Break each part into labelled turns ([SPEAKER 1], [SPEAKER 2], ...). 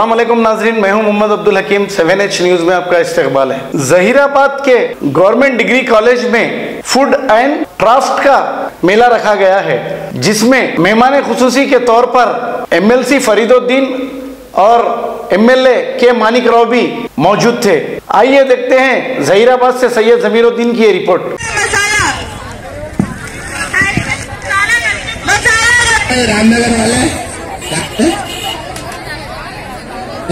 [SPEAKER 1] अस्सलाम वालेकुम नाजरीन, मैं हूं मोहम्मद अब्दुल हकीम। 7H न्यूज में आपका इस्तकबाल है। जहीराबाद के गवर्नमेंट डिग्री कॉलेज में फूड एंड क्राफ्ट का मेला रखा गया है, जिसमें मेहमान खुसूसी के तौर पर MLC फरीदुद्दीन और MLA के मानिक राव भी मौजूद थे। आइए देखते हैं जहीराबाद से सैयद जमीरुद्दीन की ये रिपोर्ट।
[SPEAKER 2] रामनगर वाले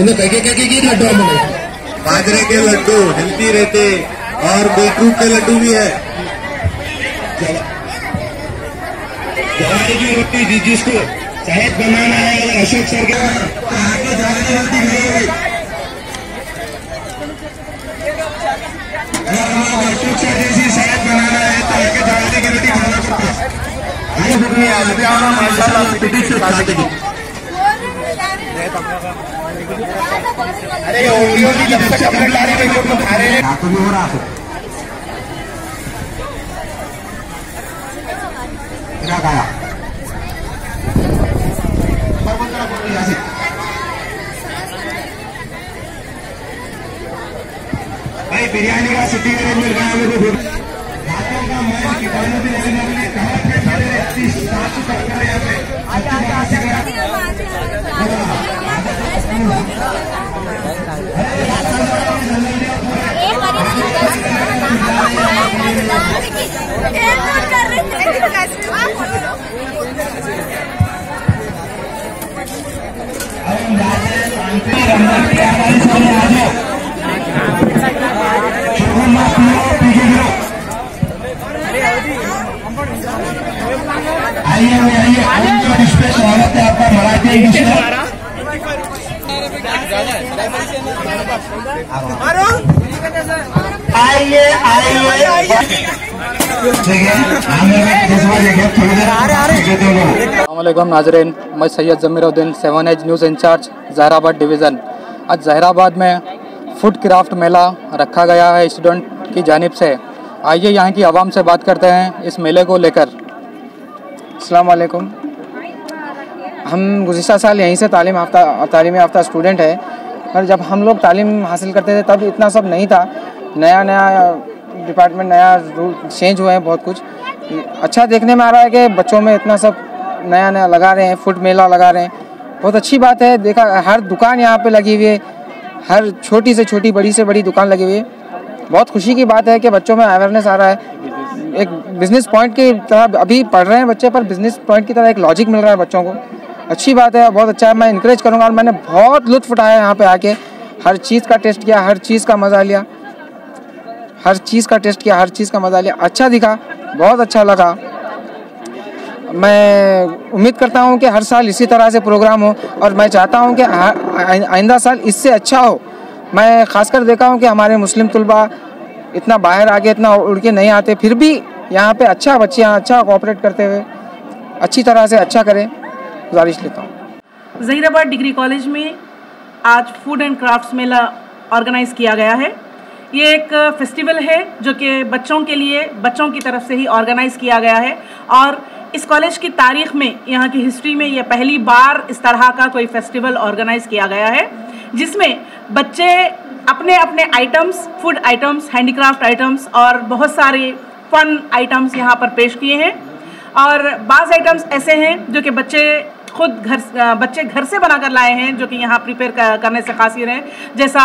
[SPEAKER 2] लड्डू बाजरे के लड्डू हेल्थी रहते और बीटरूट के लड्डू भी है। जवानी की रोटी जिसको सेहत बनाना है, अगर अशोक सर के आगे जाने की रोटी मिलेगी। अशोक सर जैसी सेहत बनाना है तो आगे जाने की रोटी खाना पड़ता है। अरे ओरियो की जब तक चॉकलेट ला रहे हैं तो खा रहे हैं। आपको भी हो रहा है क्या खाया भाई? बिरयानी का सिटी में मिल रहा है मुझे। हाथों का मैल किटाणु भी नहीं लगने कहा थे मेरे 30 टक्कर यहाँ पे आइए स्वागत है आपका मराठी
[SPEAKER 3] अस्सलामुअलैकुम नाजरीन, मैं Syed Jamiruddin 7H news incharge Zaheerabad division. आज जहीराबाद में फूड क्राफ्ट मेला रखा गया है स्टूडेंट की जानिब से। आइए यहाँ की आवाम से बात करते हैं इस मेले को लेकर।
[SPEAKER 4] अस्सलाम वालेकुम। हम गुज़िश्ता साल यहीं से तालीम याफ्ता स्टूडेंट है, पर जब हम लोग तालीम हासिल करते थे तब इतना सब नहीं था। नया डिपार्टमेंट, नया रूल चेंज हुए हैं, बहुत कुछ अच्छा देखने में आ रहा है कि बच्चों में इतना सब नया लगा रहे हैं, फूड मेला लगा रहे हैं, बहुत अच्छी बात है। देखा हर दुकान यहाँ पे लगी हुई है, हर छोटी से छोटी बड़ी से बड़ी दुकान लगी हुई है। बहुत खुशी की बात है कि बच्चों में अवेयरनेस आ रहा है। एक बिज़नेस पॉइंट की तरह अभी पढ़ रहे हैं बच्चे, पर बिज़नेस पॉइंट की तरह एक लॉजिक मिल रहा है बच्चों को। अच्छी बात है, बहुत अच्छा है। मैं इनकरेज करूँगा और मैंने बहुत लुत्फ़ उठाया यहाँ पे आके, हर चीज़ का टेस्ट किया, हर चीज़ का मज़ा लिया, हर चीज़ का मज़ा लिया। अच्छा दिखा, बहुत अच्छा लगा। मैं उम्मीद करता हूँ कि हर साल इसी तरह से प्रोग्राम हो और मैं चाहता हूँ कि आइंदा साल इससे अच्छा हो। मैं ख़ासकर देखा हूँ कि हमारे मुस्लिम तलबा इतना बाहर आके इतना उड़ के नहीं आते, फिर भी यहाँ पे बच्चे यहाँ अच्छा कोऑपरेट करते हुए अच्छी तरह से अच्छा करें, गुजारिश लेता हूँ।
[SPEAKER 5] जहीराबाद डिग्री कॉलेज में आज food and crafts Mela organise किया गया है। ये एक फेस्टिवल है जो कि बच्चों के लिए, बच्चों की तरफ से ही ऑर्गेनाइज़ किया गया है और इस कॉलेज की तारीख़ में, यहाँ की हिस्ट्री में ये पहली बार इस तरह का कोई फेस्टिवल ऑर्गेनाइज़ किया गया है, जिसमें बच्चे अपने अपने items, food items, handicraft items और बहुत सारे फन आइटम्स यहाँ पर पेश किए हैं। और बाज़ आइटम्स ऐसे हैं जो कि बच्चे घर से बना कर लाए हैं, जो कि यहाँ प्रिपेयर करने से कासिर हैं। जैसा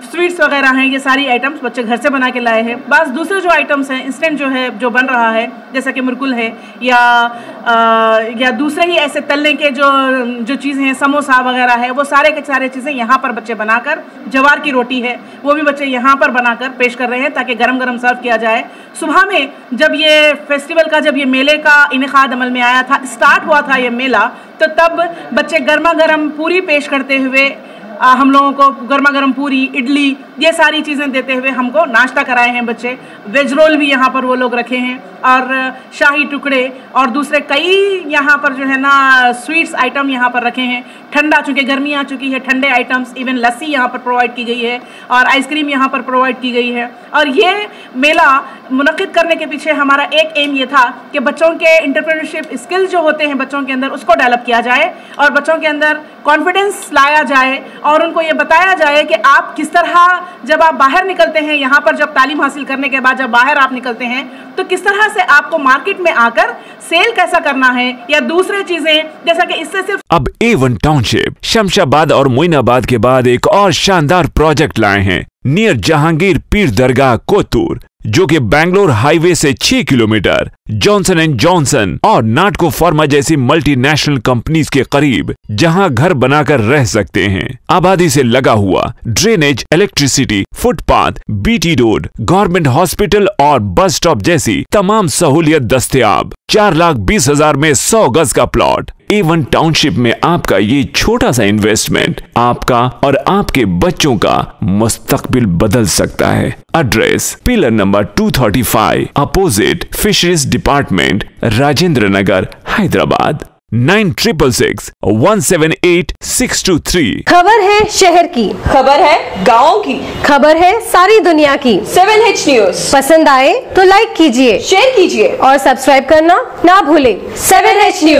[SPEAKER 5] स्वीट्स वगैरह हैं, ये सारी आइटम्स बच्चे घर से बना के लाए हैं। बस दूसरे जो आइटम्स हैं इंस्टेंट जो बन रहा है, जैसा कि मुरकुल है या दूसरे ही ऐसे तलने के जो चीज़ें हैं, समोसा वगैरह है, वो सारे के सारे चीज़ें यहाँ पर बच्चे बनाकर, जवार की रोटी है वो भी बच्चे यहाँ पर बनाकर पेश कर रहे हैं ताकि गरम गरम सर्व किया जाए। सुबह में जब ये मेले का इनेकाद अमल में आया था, स्टार्ट हुआ था ये मेला, तो तब बच्चे गर्मा गर्म पूरी पेश करते हुए हम लोगों को गर्मा गर्म पूरी, इडली, ये सारी चीज़ें देते हुए हमको नाश्ता कराए हैं बच्चे। वेज रोल भी यहाँ पर वो लोग रखे हैं और शाही टुकड़े और दूसरे कई यहाँ पर जो है ना स्वीट्स आइटम यहाँ पर रखे हैं। ठंडा, चूँकि गर्मी आ चुकी है, ठंडे आइटम्स, इवन लस्सी यहाँ पर प्रोवाइड की गई है और आइसक्रीम यहाँ पर प्रोवाइड की गई है। और ये मेला मुनक्किद करने के पीछे हमारा एक एम ये था कि बच्चों के एंटरप्रेन्योरशिप स्किल्स जो होते हैं बच्चों के अंदर, उसको डेवलप किया जाए और बच्चों के अंदर कॉन्फिडेंस लाया जाए और उनको ये बताया जाए कि आप किस तरह जब आप बाहर निकलते हैं, यहाँ पर जब तालीम हासिल करने के बाद जब बाहर आप निकलते हैं तो किस तरह से आपको मार्केट में आकर सेल कैसा करना है या दूसरे चीजें, जैसा कि इससे सिर्फ।
[SPEAKER 6] अब A1 टाउनशिप शमशाबाद और मोइनाबाद के बाद एक और शानदार प्रोजेक्ट लाए हैं नियर जहांगीर पीर दरगाह कोतूर, जो कि बैंगलोर हाईवे से 6 किलोमीटर जॉनसन एंड जॉनसन और नाटको फार्मा जैसी मल्टीनेशनल कंपनीज के करीब, जहां घर बनाकर रह सकते हैं। आबादी से लगा हुआ, drainage, electricity, footpath, BT road, government hospital और बस स्टॉप जैसी तमाम सहूलियत दस्तयाब। 4,20,000 में 100 गज का प्लॉट। A1 टाउनशिप में आपका ये छोटा सा इन्वेस्टमेंट आपका और आपके बच्चों का मुस्तकबिल बदल सकता है। Address pillar number 235 opposite fisheries department, Rajendra Nagar, Hyderabad. 9666178623।
[SPEAKER 7] खबर है शहर की,
[SPEAKER 8] खबर है गाँव की,
[SPEAKER 7] खबर है सारी दुनिया की।
[SPEAKER 8] 7H न्यूज
[SPEAKER 7] पसंद आए तो लाइक कीजिए,
[SPEAKER 8] शेयर कीजिए
[SPEAKER 7] और सब्सक्राइब करना ना भूलें।
[SPEAKER 8] 7H news.